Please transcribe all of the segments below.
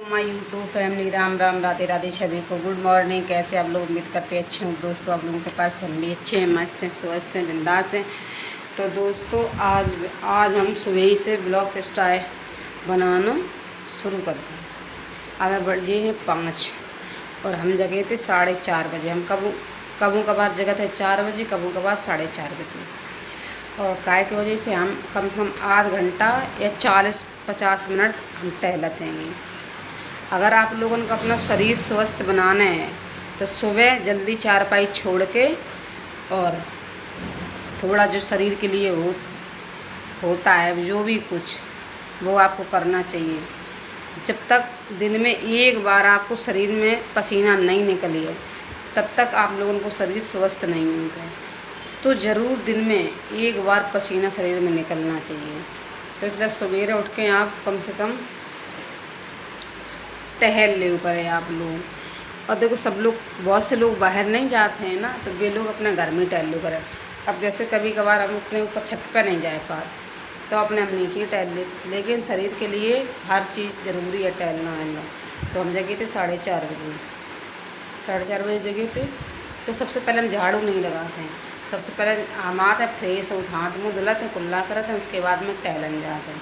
My YouTube family, Ram Ram, Radhe Radhe सभी को। Good morning. कैसे आप लोग? उम्मीद करते हैं अच्छे हों दोस्तों। आप लोगों के पास हम भी अच्छे हैं, मस्त हैं, स्वस्थ हैं, बिंदास हैं। तो दोस्तों आज हम सुबह ही से ब्लॉग स्टाइल बनाना शुरू कर दें। अब बजे हैं 5 और हम जगे थे 4:30 बजे। हम कबू कभार जगह थे 4 बजे, कबू कभार 4:30 बजे। और काय की वजह से हम कम से कम आध घंटा या 40-50 मिनट हम टहलते हैं। अगर आप लोगों को अपना शरीर स्वस्थ बनाना है तो सुबह जल्दी चारपाई छोड़ के और थोड़ा जो शरीर के लिए होता है जो भी कुछ वो आपको करना चाहिए। जब तक दिन में एक बार आपको शरीर में पसीना नहीं निकले तब तक आप लोगों को शरीर स्वस्थ नहीं होता है। तो ज़रूर दिन में एक बार पसीना शरीर में निकलना चाहिए। तो इसलिए सवेरे उठ के आप कम से कम टहल ले करें आप लोग। और देखो सब लोग, बहुत से लोग बाहर नहीं जाते हैं ना, तो वे लोग अपने घर में टहल लो करें। अब जैसे कभी कभार हम अपने ऊपर छत पर नहीं जा पाते तो अपने हम नीचे टहल ले, लेकिन शरीर के लिए हर चीज़ ज़रूरी है टहलना वहलना। तो हम जगे थे 4:30 बजे। 4:30 बजे जगे थे तो सबसे पहले हम झाड़ू नहीं लगाते हैं। सबसे पहले हम आते हैं फ्रेश होते, हाथ मुँह धुलाते हैं, कुल्ला करते हैं, उसके बाद में टहलन जाते हैं।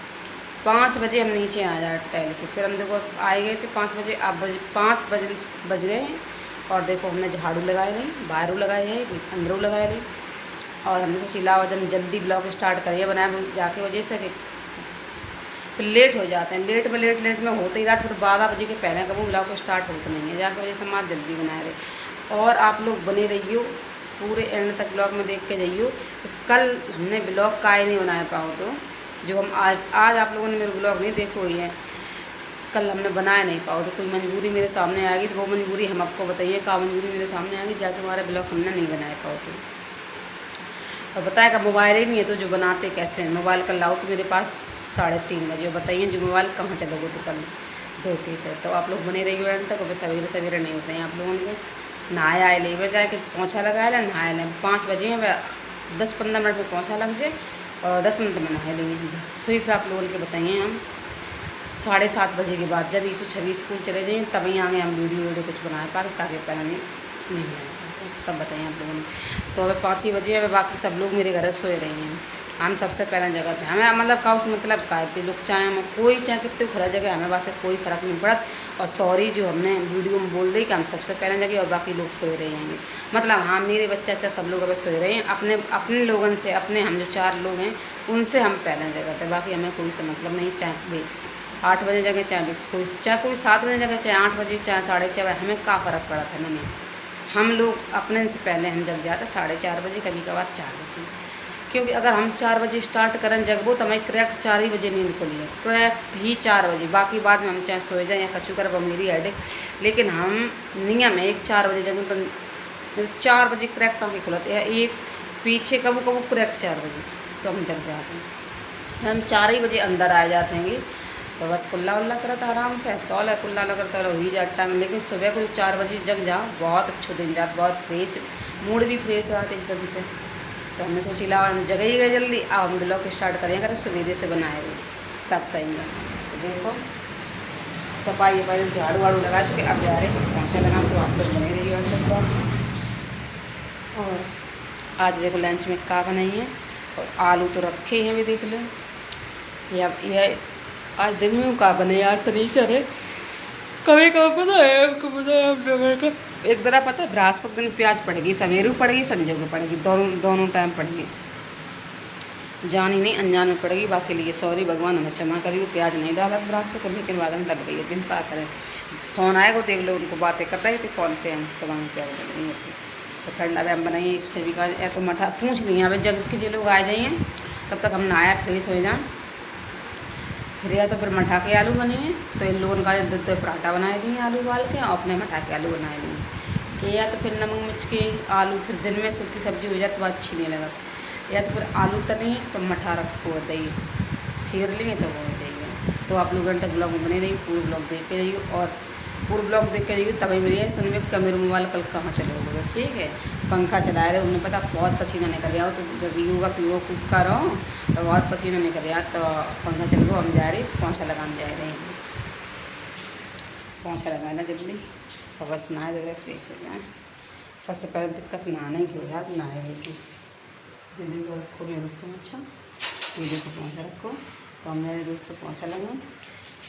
5 बजे हम नीचे आ जाए टहल के। फिर हम देखो आए गए थे 5 बजे। अब 5 बज गए और देखो हमने झाड़ू लगाए नहीं, बाहरों लगाए हैं, अंदरों लगाए नहीं। और हमने सोची लाओ आज हम जल्दी ब्लॉग स्टार्ट करिए बनाए जाके, वजह से कि फिर लेट हो जाते हैं। लेट में होते ही रात फिर 12 बजे के पहले कभी ब्लॉग स्टार्ट होता नहीं है, जाके वजह से हम आज जल्दी बनाए रहे। और आप लोग बने रहिए पूरे एंड तक ब्लॉग में देख के जाइए। तो कल हमने ब्लॉग का ही नहीं बनाए पाओ तो जो हम आज आप लोगों ने मेरे ब्लॉग नहीं देखो ही है, कल हमने बनाया नहीं पाओ तो कोई मजबूरी मेरे सामने आ गई। तो वो मजबूरी हम आपको बताइए का मजबूरी मेरे सामने आ गई, जाके हमारा ब्लॉग हमने नहीं बनाया पाओ तो। और बताएगा मोबाइल ही नहीं है तो जो बनाते कैसे हैं। मोबाइल कल लाओ तो मेरे पास 3:30 बजे। बताइए जो मोबाइल कहाँ चलोगे तो कल धोखे से। तो आप लोग बने रहिए एंड तक। सवेरे नहीं होते हैं आप लोगों के। नहाए आए ले बजाए कि पोछा लगाए लें, नहाए लें। 5 बजे हैं, 10-15 मिनट में पोछा लग जाए और 10 मिनट में नहा लेंगे बस। सोई फिर आप लोगों के बताइए हम 7:30 बजे के बाद जब ईसु 26 स्कूल चले जाइए तब ही आगे हम वीडियो कुछ बनाए पाते, ताकि पहले नहीं बनाए पाते तब बताइए आप लोगों ने। तो अभी 5 ही बजे है, बाकी सब लोग मेरे घर सोए रही हैं। हम सबसे पहले जगह थे हमें, मतलब का उस मतलब का है लोग चाहे हमें कोई चाहे कितने खरा जगह हमें वैसे कोई फ़र्क नहीं पड़ता। और सॉरी जो हमने वीडियो में बोल दी कि हम सबसे पहले जगह और बाकी लोग सोए रहे हैं। मतलब हाँ मेरे बच्चा सब लोग अभी सोए रहे हैं अपने लोगों से। अपने हम जो 4 लोग हैं उनसे हम पहले जगह थे, बाकी हमें कोई से मतलब नहीं। चाहे 8 बजे जगह, चाहे कोई 7 बजे जगह, चाहे 8 बजे, चाहे 6:30 बजे, हमें क्या फ़र्क पड़ा था नहीं। हम लोग अपने से पहले हम जग जाते 4:30 बजे, कभी कभार 4 बजे। क्योंकि अगर हम 4 बजे स्टार्ट करें जगबो तो हमें करेक्ट 4 ही बजे नींद खुली है, करेक्ट ही 4 बजे। बाकी बाद में हम चाहे सोए जाएँ या कछु कर, वो मेरी हेडेक। लेकिन हम नियम है एक 4 बजे जगें तो 4 बजे करेक्ट आँखें खुलती है। एक पीछे कबू करेक्ट 4 बजे तो हम जग जाते हैं। हम 4 ही बजे अंदर आ जाते हैं तो बस कुल्ला उल्ला करता आराम से तौला कुल्ला लगा करता हो ही जाता है। लेकिन सुबह को 4 बजे जग जाओ बहुत अच्छो दिन जाता, बहुत फ्रेश, मूड भी फ्रेश रहता एकदम से। तो हमने सोची ला हम जगह ही गए जल्दी, अब हम ब्लॉग स्टार्ट करें अगर सवेरे से बनाए हुए तब सही है। तो देखो सफाई झाड़ू वाड़ू लगा चुके, अब जा रहे पोछा लगा तो आप लोग बने रहिए और और आज देखो लंच में क्या बनाई है। और आलू तो रखे हैं भी देख लें। यह आज दिन में का बने, आज शनिचर है। कभी कभी पता है आपको, पता है आप लोगों का एक तरह पता है बृहस्पति दिन प्याज पड़ेगी, सवेरे पड़ेगी संजो को पड़ेगी, दोनों टाइम पड़ेगी। जानी नहीं अनजान में पड़ेगी। बाकी लिए सॉरी, भगवान हमें क्षमा करिए। प्याज नहीं डाला बृहस्पति, लेकिन बाद में लग गई है दिन का करें। फ़ोन आएगा देख लो, उनको बातें कर रहे थे फ़ोन पे हम, तो वहाँ प्याज नहीं होती। तो ठंडा भी हम बनाइए छवि का या तो मठा पूछ नहीं। अब जग के जो लोग आ जाइए तब तक हम नहाया फ्रेश हो जाए। फिर या तो फिर मठा के आलू बने हैं तो इन लोगों का दूध पराठा बनाए दिए आलू उबाल के, और अपने मठा के आलू बनाए दिए। या तो फिर नमक मिर्च के आलू, फिर दिन में सूखी सब्जी हो जाए तो अच्छी नहीं लगा। या तो फिर आलू तले तो मठा रखो दही फिर लेंगे तो वो हो जाइए। तो आप लोग घंटे तक ब्लॉग में बने रहिए, पूरे ब्लॉग देख के जाइए। और पूरे ब्लॉग देख के जाइए तभी मेरी सुन में क्या मेरा मोबाइल कल कहाँ चले होगा। ठीक है, पंखा चला रहे उन्हें पता बहुत पसीना निकल गया हो, तो जब योगा पीओ कूद का रहो तो बहुत पसीना निकल गया, तो पंखा चल गो हम जा रहे पोछा लगाने जा रहे हैं। पोंछा लगाना जल्दी और बस नहाए धोए फ्रेश हो जाए। सबसे पहले दिक्कत नहाने की हो जाती, नहाए हुए की जल्दी को रखो मेरे को। अच्छा वीडियो को पोंछा रखो तो हम मेरे दोस्त पोंछा लगाऊँ,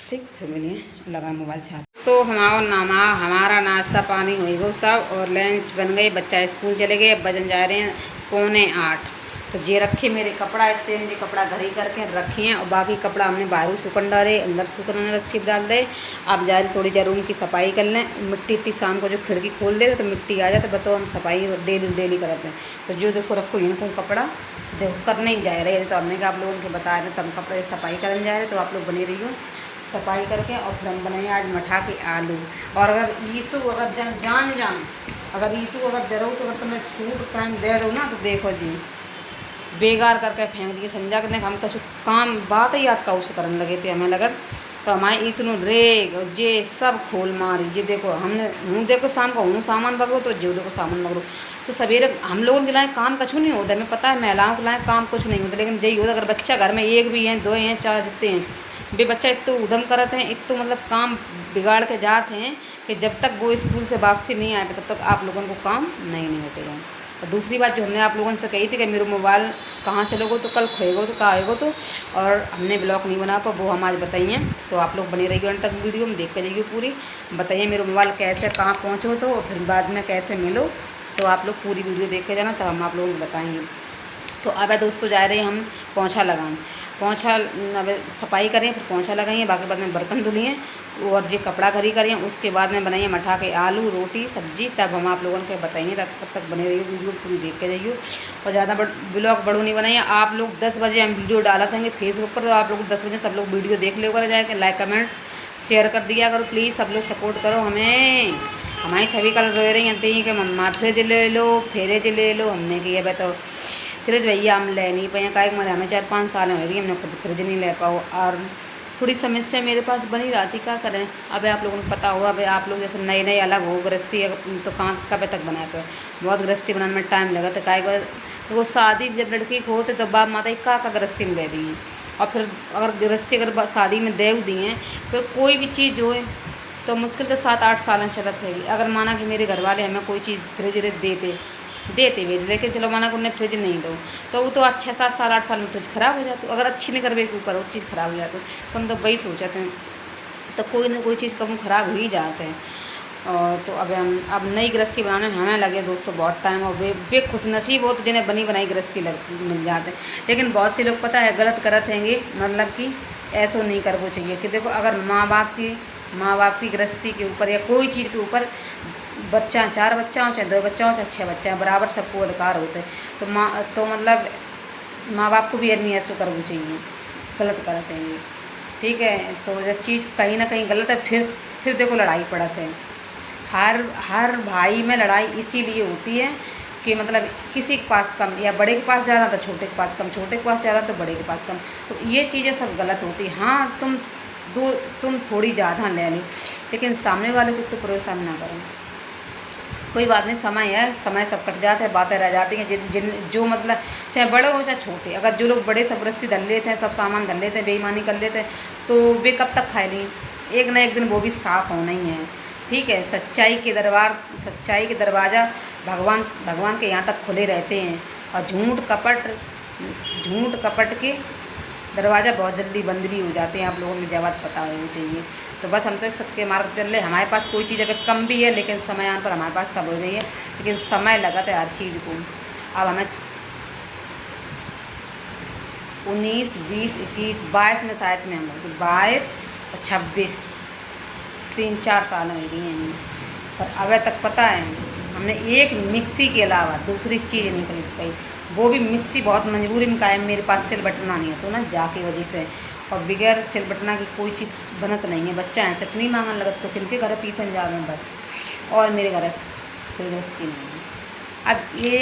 ठीक फिर मिलिए लगा मोबाइल चार्ज। तो हमारा नाश्ता पानी हो गया सब और लंच बन गई, बच्चा स्कूल चले गए, अब बजन जा रहे हैं 7:45। तो ये रखे मेरे कपड़ा, इतने मुझे कपड़ा घर ही करके रखे हैं और बाकी कपड़ा हमने बाहर सूखन डाले, अंदर सूखने रस्सी डाल दे। आप जा रहे थोड़ी देर रूम की सफाई कर लें, मिट्टी शाम को जो खिड़की खोल दे तो मिट्टी आ जाए, तो बताओ हम सफाई डेली करते हैं। तो जो देखो रखो इनको कपड़ा देखो करने ही जा रहे, तो हमने आप लोगों को बता रहे तो हम कपड़े सफाई करने जा रहे, तो आप लोग बने रही हो सफाई करके। और फिर हम बनाए आज मठा के आलू। और अगर ईसू अगर अगर ईसू अगर जरूर तो अगर तुम्हें छूट टाइम दे दो ना, तो देखो जी बेकार करके फेंक दिए। संजा करने हम कछु काम बात ही याद का उसे करने लगे थे हमें लगत, तो हमारे ईसु रेग जे सब खोल मारी। जे देखो हमने हूँ देखो शाम को हूँ सामान बगड़ो तो जो देखो सामान बगड़ो। तो सवेरे हम लोगों के लाए काम कछु नहीं होता, हमें पता है महिलाओं के लाए काम कुछ नहीं होता, लेकिन यही होता अगर बच्चा घर में एक भी हैं, दो हैं, चार जितने हैं, वे बच्चा इतना उधम करते हैं, इतना मतलब काम बिगाड़ के जाते हैं कि जब तक वो स्कूल से वापसी नहीं आए तब तक आप लोगों को काम नहीं हटेगा। और दूसरी बात जो हमने आप लोगों से कही थी कि मेरा मोबाइल कहाँ चलोगो तो कल खोएगो तो कहाँ आएगो, तो और हमने ब्लॉग नहीं बना पा, वो हम आज बताइए। तो आप लोग बने रहिए अंत तक वीडियो में देख के जाइए पूरी, बताइए मेरा मोबाइल कैसे कहाँ पहुँचो, तो फिर बाद में कैसे मिलो, तो आप लोग पूरी वीडियो देख के जाना, तब हम आप लोगों को बताएँगे। तो अब दोस्तों जा रहे हैं हम पोंछा लगाएँ, पोंछा अब सफाई करें फिर पोंछा लगाइए, बाकी बाद में बर्तन धुलिए और जो कपड़ा खरी करिए, उसके बाद में बनाइए मठा के आलू रोटी सब्जी, तब हम आप लोगों को बताइए। तब तक बने रहिए वीडियो पूरी देख के जाइए और ज़्यादा ब्लॉग बड़ो नहीं बनाइए। आप लोग 10 बजे हम वीडियो डाला देंगे फेसबुक पर, तो आप लोग 10 बजे सब लोग वीडियो देख ले कर जाए, लाइक कमेंट शेयर कर दिया करो प्लीज़, सब लोग सपोर्ट करो हमें। हमारी छवि कल रो रही हैं कि मम्मा फ्रिज ले लो फेरेज ले लो, हमने किया बताओ फ्रिज भैया हम ले नहीं पाए, काहे मैंने हमें 4-5 साल हो गई हमने खुद फ्रिज नहीं ले पाओ, और थोड़ी समस्या मेरे पास बनी रहती, क्या करें। अब आप लोगों को पता होगा, अब आप लोग जैसे नए अलग हो गृहस्थी तो कहाँ कब तक बनाए पे, बहुत गृहस्थी बनाने में टाइम लगा, तो काहे को वो शादी जब लड़की को होते तो बाप माता का गृहस्थी में दे दी, और फिर अगर गृहस्थी अगर शादी में दे दी हैं फिर कोई भी चीज़ जो है तो मुश्किल से 7-8 साल चलत है। अगर माना कि मेरे घर वाले हमें कोई चीज़ फ्रिज देते हुए, लेकिन चलो माना कि उन्हें फ्रिज नहीं दो तो वो तो 6-7 साल 8 साल में फ्रिज ख़राब हो जाती, अगर अच्छी नहीं करवे के ऊपर वो चीज़ ख़राब हो जाती, तो हम तो वही सोचते हैं, तो कोई ना कोई चीज़ कभी ख़राब हो ही जाते हैं। और तो अब नई गृहस्थी बनाने में हमें लगे दोस्तों बहुत टाइम, और वे खुश नसीब हो तो जिन्हें बनी बनाई गृहस्थी मिल जाते हैं। लेकिन बहुत से लोग पता है गलत करते हैंगे, मतलब कि ऐसा नहीं करना चाहिए कि देखो अगर माँ बाप की गृहस्थी के ऊपर या कोई चीज़ के ऊपर बच्चा 4 बच्चा हो चाहे 2 बच्चा हो चाहे 6 बच्चा है, बराबर सबको अधिकार होते हैं। तो मतलब माँ बाप को भी नहीं ऐसा करना चाहिए, गलत करते हैं ये, ठीक है। तो जब चीज़ कहीं ना कहीं गलत है फिर देखो लड़ाई पड़ते हैं। हर भाई में लड़ाई इसीलिए होती है कि मतलब किसी के पास कम या बड़े के पास ज़्यादा तो छोटे के पास कम, छोटे के पास ज़्यादा तो बड़े के पास कम, तो ये चीज़ें सब गलत होती हैं। हाँ तुम थोड़ी ज़्यादा ले ली, लेकिन सामने वाले को तो परेशान ना करो, कोई बात नहीं, समय सब कट जाता है, बातें रह जाती हैं। जो मतलब चाहे बड़े हो चाहे छोटे, अगर जो लोग बड़े सब गृहस्थी धर लेते हैं, सब सामान धर लेते हैं, बेईमानी कर लेते हैं, तो वे कब तक खाए लें, एक ना एक दिन वो भी साफ होना ही है, ठीक है। सच्चाई के दरवाज़ा भगवान के यहाँ तक खुले रहते हैं, और झूठ कपट के दरवाज़ा बहुत जल्दी बंद भी हो जाते हैं, आप लोगों को जवाब पता होनी चाहिए। तो बस हम तो एक सत्य के मार्ग पर चल रहे, हमारे पास कोई चीज़ अभी कम भी है, लेकिन समय आने पर हमारे पास सब हो जाइए, लेकिन समय लगा था हर चीज़ को। अब हमें 19, 20, 21, 22 में शायद में हम 22 और 26 3-4 साल हो गई हैं, पर अभी तक पता है हमने एक मिक्सी के अलावा दूसरी चीज़ नहीं खरीद पाई, वो भी मिक्सी बहुत मजबूरी में कायम, मेरे पास सिल बटना नहीं है तो ना जाके वजह से, और बगैर सिल बटना की कोई चीज़ बनत नहीं है। बच्चा है चटनी मांगने लगत तो किनके घर पीसन जा रहे हैं बस, और मेरे घर कोई गृहस्थी नहीं है। अब ये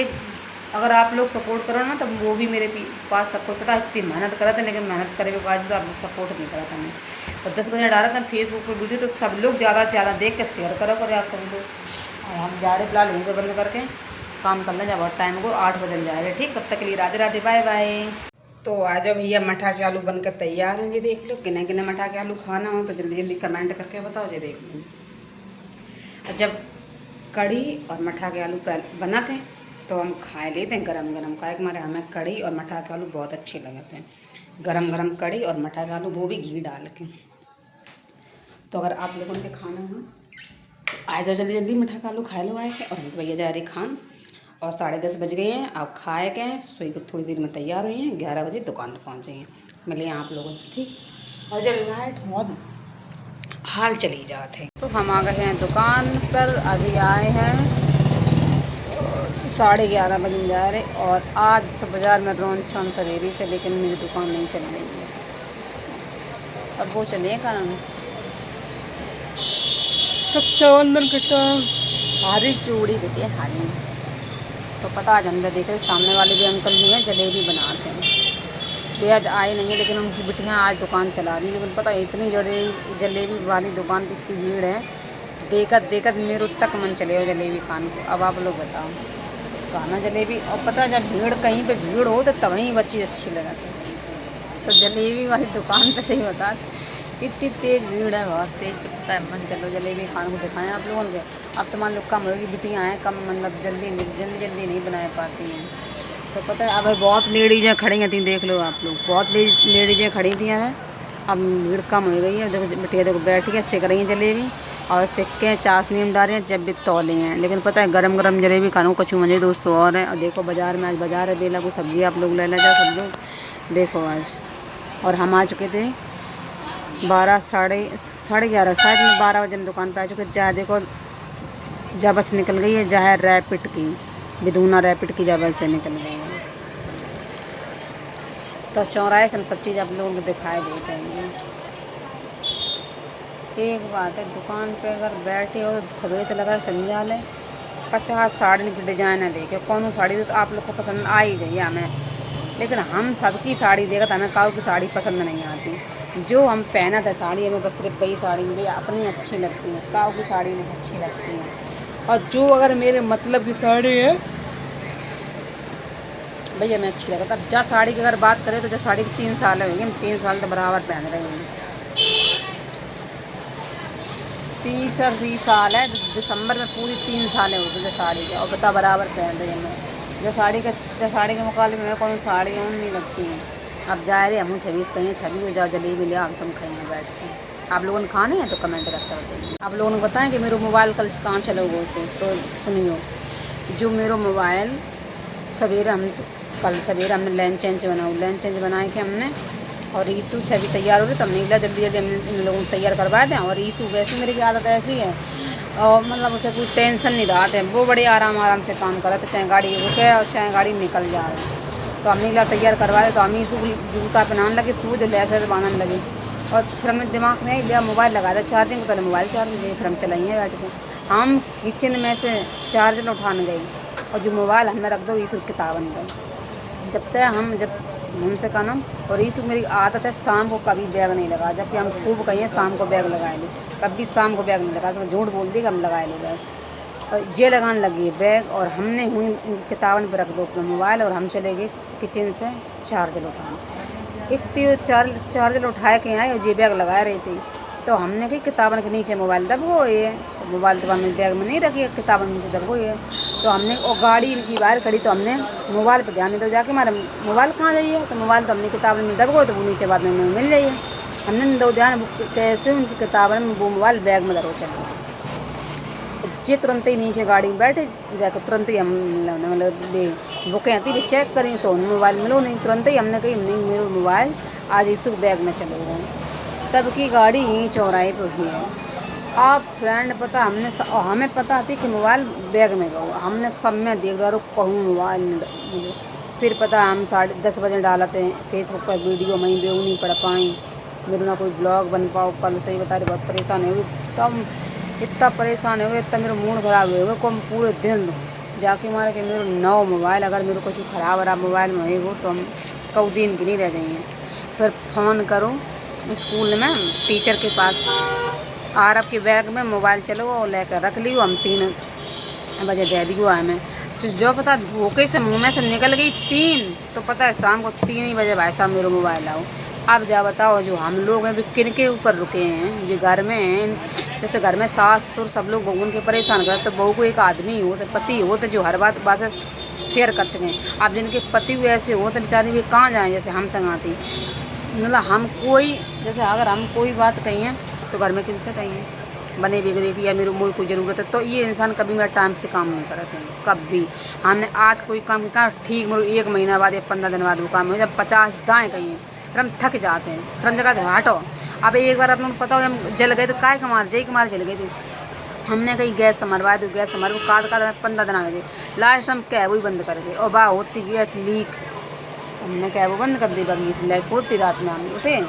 अगर आप लोग सपोर्ट करो ना, तो वो भी मेरे पास सपोर्ट पता इतनी मेहनत करा था, लेकिन मेहनत करे के बाद तो आप लोग सपोर्ट नहीं करा था मैं, और 10 बजे डाला था फेसबुक पर वीडियो, तो सब लोग ज़्यादा से ज़्यादा देख के शेयर करो आप सब लोग। और हम जा रहे फिलहाल यहीं बंद करके काम कर लें, जब बहुत टाइम को 8 बजे जा रहे, ठीक। तब तक के लिए राधे राधे, बाय बाय। तो आ जाओ भैया, मठा के आलू बनकर तैयार हैं जी, देख लो। किन्हें किन्हें मठा के आलू खाना हो तो जल्दी जल्दी कमेंट करके बताओ जी, देख लो। जब कढ़ी और मठा के आलू बना थे तो हम खाए लेते हैं गरम गरम। का हमारे हमें कढ़ी और मठा के आलू बहुत अच्छे लगते हैं, गरम गरम कढ़ी और मठा के आलू, वो भी घी डाल के। तो अगर आप लोगों के खाना हो तो आ जाओ जल्दी जल्दी, मठा के आलू खा लो आए के। और हम तो भैया जा रहे खान, और 10:30 बज गए हैं। आप खाए के सोई को थोड़ी देर में तैयार हुई हैं, 11 बजे दुकान पर पहुँच जाइए। मिले आप लोगों से, ठीक। और जब लाइट बहुत हाल चली जाते। तो हम आ गए हैं दुकान पर, अभी आए हैं 11:30 बजे जा रहे। और आज तो बाज़ार में रौन छौन सवेरे से, लेकिन मेरी दुकान नहीं चल रही है। अब वो चलिए कारण रक्षाबंधन कट्टा हारी चूड़ी देती है हारी। तो पता आज अंदर देख रहे सामने वाले भी अंकल भी हैं, जलेबी बनाते हैं। वे आज आए नहीं है, लेकिन उनकी बिटियाँ आज दुकान चला रही। लेकिन पता है इतनी जलेबी वाली दुकान पर इतनी भीड़ है, देखत देखत मेरे तक मन चले हो जलेबी खान को। अब आप लोग बताओ खाना जलेबी। और पता है जब भीड़ कहीं पे भीड़ हो तो तभी बच्ची अच्छी लगती है। तो जलेबी वाली दुकान पे सही बता, इतनी तेज़ भीड़ है, बहुत तेज़। तो पता है मन चलो जलेबी खाने को दिखाएं आप लोगों के। अब तो मान लो कम होगी, बिटियाँ हैं कम, मतलब जल्दी नहीं बना पाती हैं। तो पता है अब बहुत लेडीजें खड़ी हैं थी, देख लो आप लोग, बहुत लेडीजें खड़ी थी हैं। अब भीड़ कम हो गई है। देखो बिटिया देखो बैठी है, सिक रही हैं जलेबी, और सिक्के चाशनी में डाल रहे हैं, जब भी तौले हैं। लेकिन पता है गरम गरम जलेबी खानों कछू मजे दोस्तों और है। और देखो बाज़ार में आज बाज़ार है, बेला को सब्जी आप लोग ले जाओ सब लोग देखो आज। और हम आ चुके थे 12 साढ़े 11, शायद मैं 12 बजे हम दुकान पे आ चुके। जा देखो जा बस निकल गई है, जा रैपिड की, बिदूना रैपिड की जा बस से निकल गई है। तो चौराहे से हम सब चीज़ आप लोगों को दिखाई देते हैं। एक बात है, दुकान पे अगर बैठे हो तो सवेरे तो लगा समझा लें 50 साड़ी की डिजाइन है, देखे कौन साड़ी तो आप लोग को पसंद आ ही जाइए हमें। लेकिन हम सबकी साड़ी देखा हमें काऊ की साड़ी पसंद नहीं आती। जो हम पहना था साड़ी हमें बस सिर्फ वही साड़ी भैया अपनी अच्छी लगती है, काऊ की साड़ी नहीं अच्छी लगती है। और जो अगर मेरे मतलब की साड़ी है भैया मैं अच्छी लगता। अब जा साड़ी की अगर बात करें तो जो साड़ी की 3 साल हो गए, हम 3 साल तो बराबर पहन रहे हैं। 30 साल है, दिसंबर में पूरी 3 साल हो गए साड़ी के, और बता बराबर पहन रहे हैं मैं। जो साड़ी के मुकाबले में कौन साड़ी नहीं लगती है। अब जा रहे हम 26 कहीं 26 हो जाओ जलेबी ले आओ, तुम खाएंगे बैठ के। आप लोगों ने खाने हैं तो कमेंट करते बताइए। आप लोगों ने बताएं कि मेरा मोबाइल कल कहाँ चलो गए थे। तो सुनियो, जो मेरा मोबाइल कल सवेरे हमने लैंड चेंज बनाए के हमने। और ईसू छवि तैयार हो रही तो हमने जल्दी जल्दी हमने इन लोगों को तैयार करवा दें। और ईसू वैसे मेरी की आदत ऐसी है, और मतलब उसे कोई टेंशन नहीं रहा है, वो बड़े आराम से काम कर रहे थे, चाहे गाड़ी रुके और चाहे गाड़ी निकल जाए। तो हमने ला तैयार करवा दे, तो हम ईसू जूता पहनाने लगे, शूज लैसे बांधने लगे। और फिर हमने दिमाग में लिया मोबाइल लगा दिया चार्जिंग को, पहले मोबाइल चार्ज दिए, फिर हम चलाइए बैठ के। हम किचन में से चार्जर उठाने गए और जो मोबाइल हमने रख दो ईसू किताबन पर। जब हमसे का नाम। और ईसू मेरी आदत है शाम को कभी बैग नहीं लगा, जबकि हम खूब कहिए शाम को बैग लगाए ली, कभी शाम को बैग नहीं लगा सके, झूठ बोल दी कि हम लगाए लो बैग। और ये लगाने लगी बैग, और हमने हुई किताबन पर रख दो अपना मोबाइल, और हम चले गए किचन से चार्जर उठाने। इतनी चार्जर उठाए के आए और ये बैग लगाए रही थी। तो हमने कही किताबन के नीचे मोबाइल दबो ये, तो मोबाइल तो हमने बैग में नहीं रखी, किताबन नीचे दबो ये। तो हमने और गाड़ी इनकी बाहर खड़ी, तो हमने मोबाइल पर ध्यान नहीं दो, जाके हमारा मोबाइल कहाँ जाइए। तो मोबाइल तो हमने किताब में दबो, तो वो नीचे बाद में मिल जाइए। हमने दो ध्यान कैसे उनकी किताबन में वो मोबाइल बैग में धरो चले। जे तुरंत ही नीचे गाड़ी में बैठे जाकर तुरंत ही हम मतलब बुकें आती भी चेक करें तो मोबाइल मिलो नहीं। तुरंत ही हमने कही नहीं मेरा मोबाइल आज इस बैग में चले गए, तब की गाड़ी यहीं चौराहे पर हुई है। आप फ्रेंड पता हमें पता थी कि मोबाइल बैग में गया, हमने सब में देख रहा कहूँ मोबाइल। फिर पता हम 10:30 बजे डालते हैं फेसबुक पर वीडियो, मैं बेऊ नहीं पढ़ पाई, मेरे ना कोई ब्लॉग बन पाओ। कल सही बता रही बहुत परेशान हो गई, तब इतना परेशान हो गया, इतना मेरा मूड ख़राब हो गया को पूरे दिन जाके मारे कि मेरा नौ मोबाइल अगर मेरे कुछ ख़राब मोबाइल में होएगा तो हम कई दिन की नहीं रह जाएंगे। फिर फ़ोन करो स्कूल में टीचर के पास, आरब के बैग में मोबाइल चलो और लेकर रख लियो, हम 3 बजे दे दियो हमें। तो जो पता धोखे से मुँह में से निकल गई 3, तो पता है शाम को 3 ही बजे भाई साहब मेरा मोबाइल आओ। आप जा बताओ, जो हम लोग हैं वे किन के ऊपर रुके हैं, जो घर में हैं, जैसे घर में सास ससुर सब लोग बहू के परेशान कर, तो बहू को एक आदमी हो तो पति हो तो जो हर बात से शेयर कर सकें। आप जिनके पति हुए ऐसे हो तो बेचारी भी कहाँ जाएँ, जैसे हम संगाती, मतलब हम कोई, जैसे अगर हम कोई बात कही हैं तो घर में किन से कही हैं, बने बिगड़े की या मेरे मुँह कोई ज़रूरत है, तो ये इंसान कभी मेरा टाइम से काम नहीं करते हैं कभी। हमने आज कोई काम कहा ठीक, मेरे 1 महीना बाद या 15 दिन बाद वो काम हो, जब 50 दाएँ कहीं फिर हम थक जाते हैं, फिर हम जगह हटो। अब एक बार आप लोगों को पता हो हम जल गए तो काय कमार जय कमार जल गए थे, हमने कहीं गैस संभरवाया तो गैस संभर काट 15 दिन आ गए, लास्ट हम कैब ही बंद कर गए और वाह होती गैस लीक, हमने कैब वो बंद कर दी, बाकी इस लाइक होती रात में हम उठे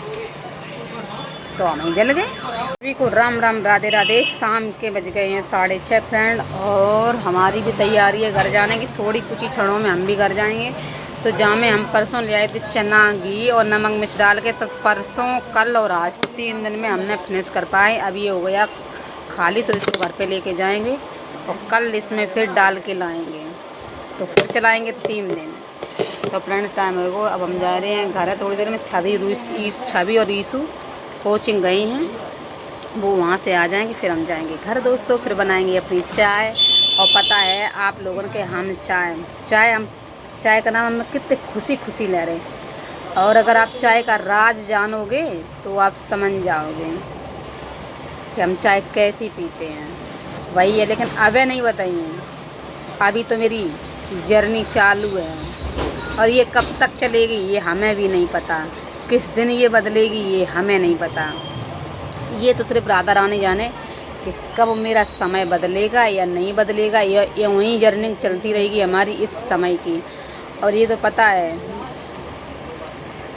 तो हम ही जल गए। सभी को राम राम राधे राधे। शाम के बज गए हैं 6:30 फ्रेंड, और हमारी भी तैयारी है घर जाने की, थोड़ी कुछ ही क्षणों में हम भी घर जाएंगे। तो जहाँ में हम परसों ले आए थे चना घी और नमक मिर्च डाल के, तो परसों कल और आज 3 दिन में हमने फिनिश कर पाए। अब ये हो गया खाली, तो इसको घर पे लेके जाएंगे और कल इसमें फिर डाल के लाएंगे, तो फिर चलाएंगे 3 दिन। तो फ्रेंड टाइम हो गया, अब हम जा रहे हैं घर है थोड़ी देर में। छवि और ईसू कोचिंग गई हैं, वो वहाँ से आ जाएंगे, फिर हम जाएंगे घर दोस्तों, फिर बनाएंगे अपनी चाय। और पता है आप लोगों के हम चाय का नाम हम कितने खुशी ले रहे हैं, और अगर आप चाय का राज जानोगे तो आप समझ जाओगे कि हम चाय कैसी पीते हैं। वही है, लेकिन अबे नहीं बताइए, अभी तो मेरी जर्नी चालू है और ये कब तक चलेगी ये हमें भी नहीं पता, किस दिन ये बदलेगी ये हमें नहीं पता। ये तो सिर्फ राधा रानी जाने कि कब मेरा समय बदलेगा या नहीं बदलेगा, या वहीं जर्नी चलती रहेगी हमारी इस समय की। और ये तो पता है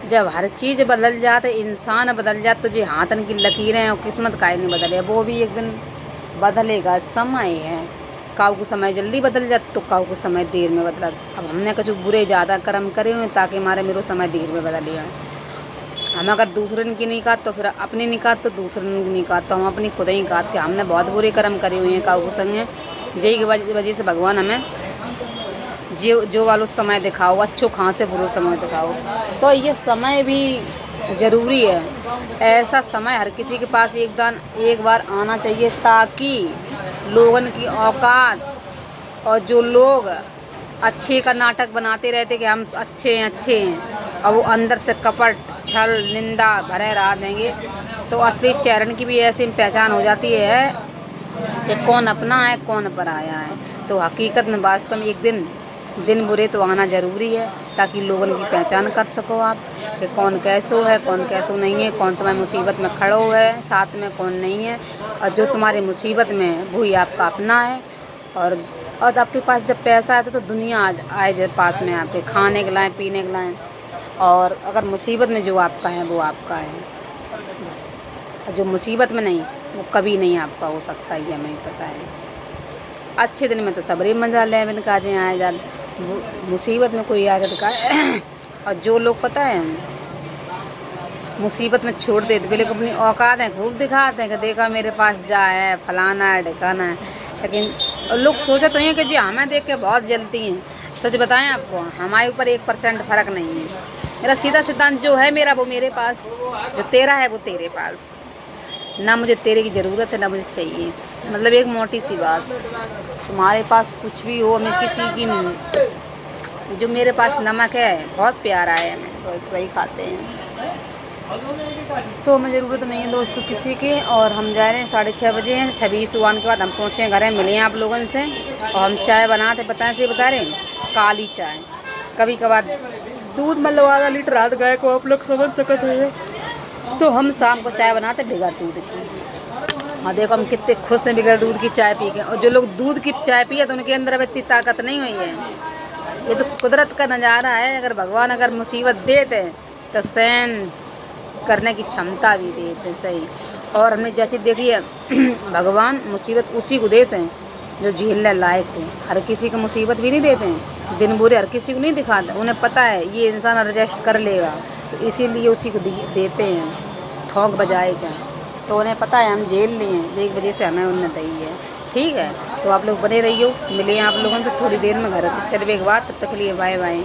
जब हर चीज़ बदल जाए, इंसान बदल जाए, तो जो हाथन की लकीरें और किस्मत काहे नहीं बदले, वो भी एक दिन बदलेगा। समय है, काऊ को समय जल्दी बदल जाता तो काऊ को समय देर में बदला। अब हमने कुछ बुरे ज़्यादा कर्म करे हुए ताकि हमारे मेरे समय देर में बदल जाए। हम अगर दूसरे की नहीं काट तो फिर अपनी नहीं काट, तो दूसरे की नहीं काट तो हम अपनी खुद ही काट के, हमने बहुत बुरे कर्म करे हुए हैं काऊ को संग। यही की वजह से भगवान हमें जो वालों समय दिखाओ, अच्छो खां से बुरो समय दिखाओ। तो ये समय भी ज़रूरी है, ऐसा समय हर किसी के पास एक बार आना चाहिए, ताकि लोगन की औकात, और जो लोग अच्छे का नाटक बनाते रहते कि हम अच्छे हैं और वो अंदर से कपट छल निंदा भरे रहा देंगे, तो असली चेहरे की भी ऐसी पहचान हो जाती है कि कौन अपना है कौन पराया है। तो हकीकत में वास्तव में एक दिन बुरे तो आना ज़रूरी है, ताकि लोगों की पहचान कर सको आप कि कौन कैसो है कौन कैसो नहीं है, कौन तुम्हारी मुसीबत में खड़ो है साथ में कौन नहीं है, और जो तुम्हारी मुसीबत में है वही आपका अपना है। और आपके पास जब पैसा आता तो दुनिया आए जब पास में आपके खाने के लाएँ पीने के लाएँ, और अगर मुसीबत में जो आपका है वो आपका है बस, और जो मुसीबत में नहीं वो कभी नहीं आपका हो सकता, ये हमें पता है। अच्छे दिन में तो सबरी मजा ले मैंने काजें आए जा, मुसीबत में कोई आगे का और जो लोग पता है मुसीबत में छोड़ देते पहले को अपनी औकात है खूब दिखाते हैं कि देखा मेरे पास जा है फलाना है ढिकाना है, लेकिन लोग सोचा तो हैं कि जी हमें देख के बहुत जलती हैं। सच बताएं आपको, हमारे ऊपर 1% फ़र्क नहीं है। मेरा सीधा सिद्धांत जो है मेरा वो मेरे पास, जो तेरा है वो तेरे पास, ना मुझे तेरे की ज़रूरत है ना मुझे चाहिए। मतलब एक मोटी सी बात, तुम्हारे पास कुछ भी हो, मैं किसी की, जो मेरे पास नमक है बहुत प्यारा है हमें, बस वही खाते हैं, तो हमें ज़रूरत नहीं है दोस्तों किसी की। और हम जा रहे हैं 6:30 बजे हैं, 26 सुबह के बाद हम पहुँचे घर हैं, मिले हैं आप लोगों से। और हम चाय बनाते बताएं से बता रहे हैं, काली चाय, कभी कभार दूध मतलब आधा लीटर रात गाय को, आप लोग समझ सकते हैं। तो हम शाम को चाय बनाते बगैर दूध की। हाँ देखो हम कितने खुश हैं बगैर दूध की चाय पी के, और जो लोग दूध की चाय पिए तो उनके अंदर अब इतनी ताकत नहीं हुई है। ये तो कुदरत का नज़ारा है, अगर भगवान अगर मुसीबत देते हैं तो सहन करने की क्षमता भी देते सही। और हमने जैसे देखी है भगवान मुसीबत उसी को देते हैं जो झेलने लायक हो, हर किसी को मुसीबत भी नहीं देते हैं, दिन बुरे हर किसी को नहीं दिखाते, उन्हें पता है ये इंसान एडजस्ट कर लेगा तो इसीलिए उसी को देते हैं ठोंक बजाए क्या, तो उन्हें पता है हम झेल लिए हैं, एक वजह से हमें उन्हें दी है। ठीक है, तो आप लोग बने रहिए, मिले आप लोगों से थोड़ी देर में घर चलने के बाद, तब तक के लिए बाय बाय।